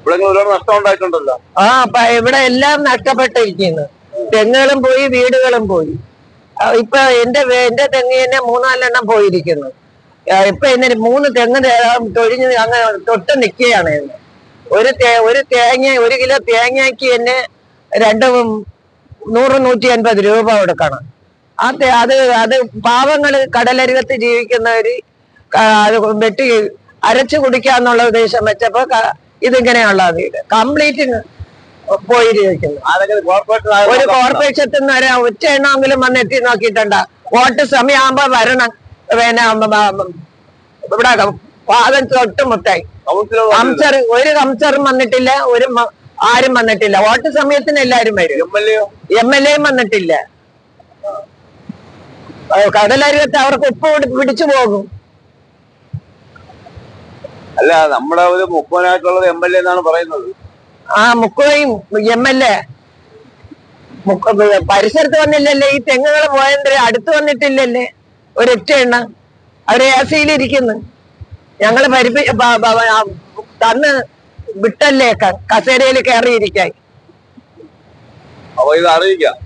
ഒരുപാട് നഷ്ടം ഉണ്ടായിട്ടുണ്ടല്ലോ. ഇവിടെ എല്ലാം നഷ്ടപ്പെട്ടിരിക്കുന്നു. തെങ്ങുകളും പോയി, വീടുകളും പോയി. ഇപ്പൊ എന്റെ തെങ്ങ് തന്നെ 3-4 പോയിരിക്കുന്നു. ഇപ്പൊ ഇന്ന് 3 തെങ്ങ് തൊഴിഞ്ഞ് അങ്ങ് തൊട്ട് നിൽക്കുകയാണ്. ഒരു തേങ്ങ 1 കിലോ തേങ്ങയ്ക്ക് തന്നെ 100-150 രൂപ കൊടുക്കണം. അത് പാവങ്ങള് കടലരികത്ത് ജീവിക്കുന്നവര് അത് വെട്ടി അരച്ചു കുടിക്കാന്നുള്ള ഉദ്ദേശം വെച്ചപ്പോ ഇതിങ്ങനെയുള്ള വീട് കംപ്ലീറ്റ് പോയിരിക്കുന്നു. ഒരു കോർപ്പറേഷത്തിൽ നിന്ന് ഒറ്റ എണ്ണമെങ്കിലും വന്ന് എത്തി നോക്കിയിട്ടുണ്ടോ? വോട്ട് സമയമാകുമ്പോ വരണം. പിന്നെ ഇവിടെ പാദം തൊട്ടുമുട്ടായി ഒരു കംസറും വന്നിട്ടില്ല, ആരും വന്നിട്ടില്ല. വോട്ട് സമയത്തിന് എല്ലാരും വരും. MLA വന്നിട്ടില്ല. കടലരികത്ത് അവർക്ക് ഉപ്പ് പിടിച്ചു പോകും. അല്ല, നമ്മുടെ ഒരു മുഖ്യനായിട്ടുള്ളത് MLA എന്നാണ് പറയുന്നത്. മുക്കോയും MLA പരിസരത്ത് വന്നില്ലല്ലേ? ഈ തെങ്ങുകൾ പോയന്തര അടുത്ത് വന്നിട്ടില്ലല്ലേ? ഒരൊറ്റ എണ്ണ അവര് AC-യിലിരിക്കുന്നു. ഞങ്ങള് തന്ന് വിട്ടല്ലേ കസേരയിൽ കയറിയിരിക്കായി. അപ്പൊ ഇത് അറിയിക്കാം.